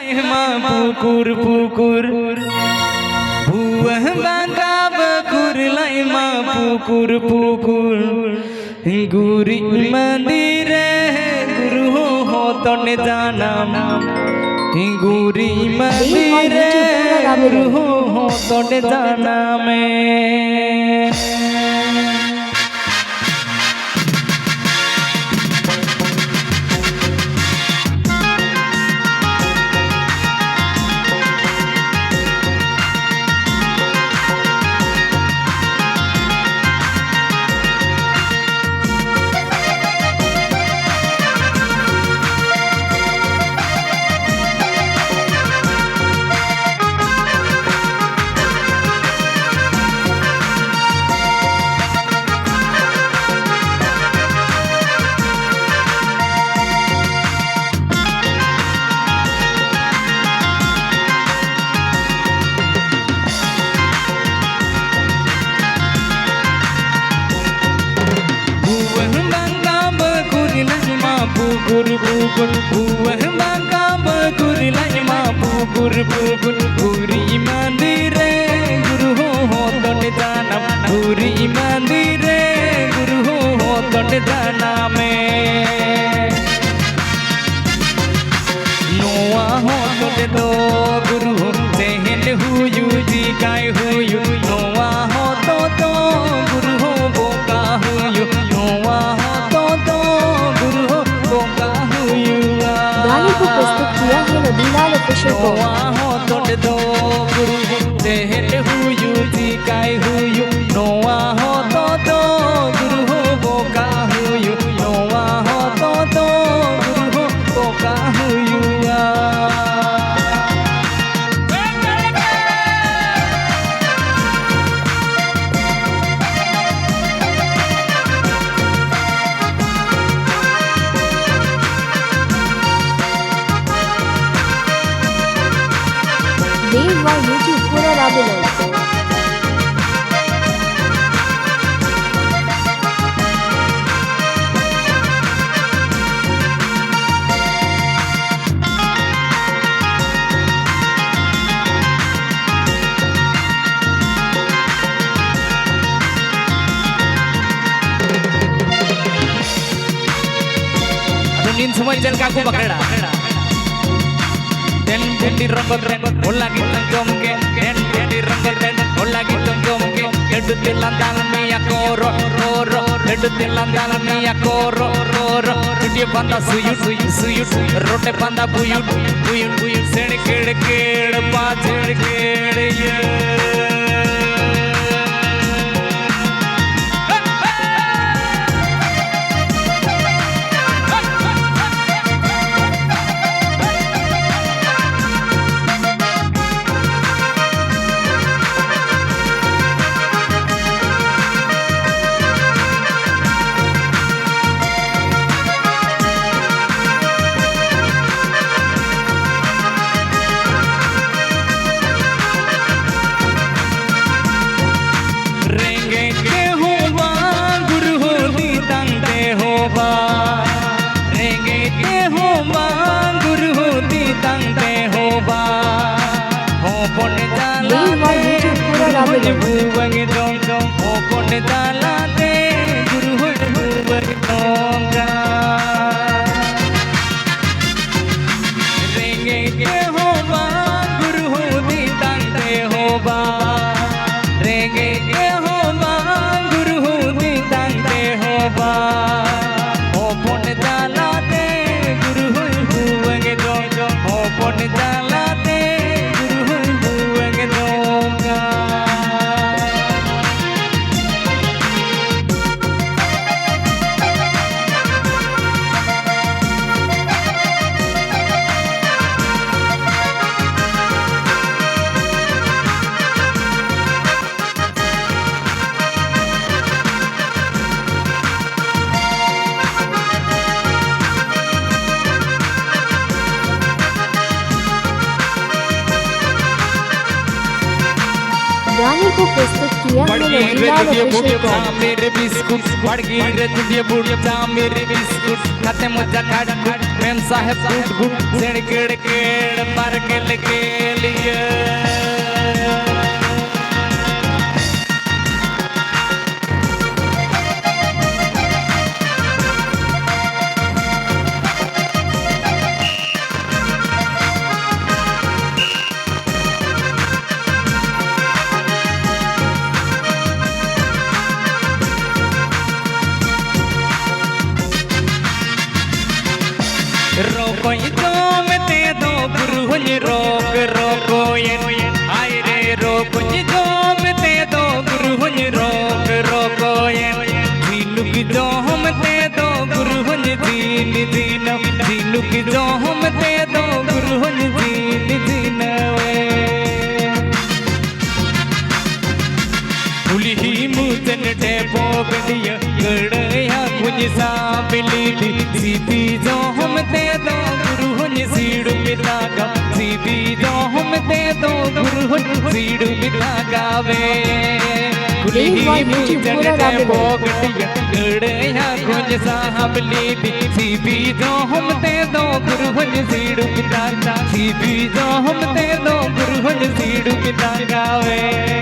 लाइमा पुकुर पुकुर भुवह बांगा बकुर लाइमा पुकुर पुकुर गुरी मंदिर गुरु हो तने जाना गुरी मंदिर गुरु हो तने जाना में पुकुर पुकुर भुवह बांगा बकुर लाइमा पुकुर पुकुर गुरी मंदिर गुरु हो तने जाना गुरी मंदिर गुरु हो तने जाना में नोआ हो तने दो गुरु तेहन हुयु जी काय हुयु नोआ हो तो गुरु हो बोका हुयु नोआ हो तो गुरु हो बोका हुयु गाने को प्रस्तुत किया है नदीलाल ऑफिशियल को हो तोड़ दो गुरु तेहन हुयु जी काय हुयु नोआ हो तो गुरु हो बोका हुयु नोआ हो तो गुरु हो बोका हुयु Dave by YouTube Pura Rabilal. Adunin semua jangan kaku bakal Den di rambut ren, lagi tanggung ke. Den di rambut ren, lagi tanggung ke. Ledu tilandan miya koro koro, ledu tilandan miya koro koro. Dia banda suyut suyut, rote banda buyut buyut buyut. Sed ked ked, pached ked ye. Buang dong dong, opon dalate guru buang dong renge ke hoba guru di tante hoba renge ke hoba guru di tante hoba opon dalate guru buang dong dong opon dalate guru buang dong गाने को प्रस्तुत किया है नदीलाल official को मेरे biscuit बढ़गी रे तुझे बुढ़ा मेरे बिस्कुट खाते मुझे काट मेम साहेब गुट गुट सेड़ केड़ केड़ पर कल के लिए रोको ये जोम ते दो गुरुहन रोक रोको ये आय रे रोको ये जोम ते दो गुरुहन रोक रोको ये दीनु की जोम ते दो गुरुहन दीन दीन दीनु की जोम ते दो गुरुहन दीन दीन वे पुली ही मुतन ते पोगड़िया गड़या कुछ सा बिली सीधी जो हम ते दो गुरुहन सीड़ू मिलागा सीधी जो हम ते दो गुरुहन सीड़ू मिलागावे कुली ही मुतन ते पोगड़िया गड़या कुछ सा बिली सीधी जो हम ते दो गुरुहन सीड़ू मिलागा सीधी जो हम ते दो गुरुहन सीड़ू मिलागावे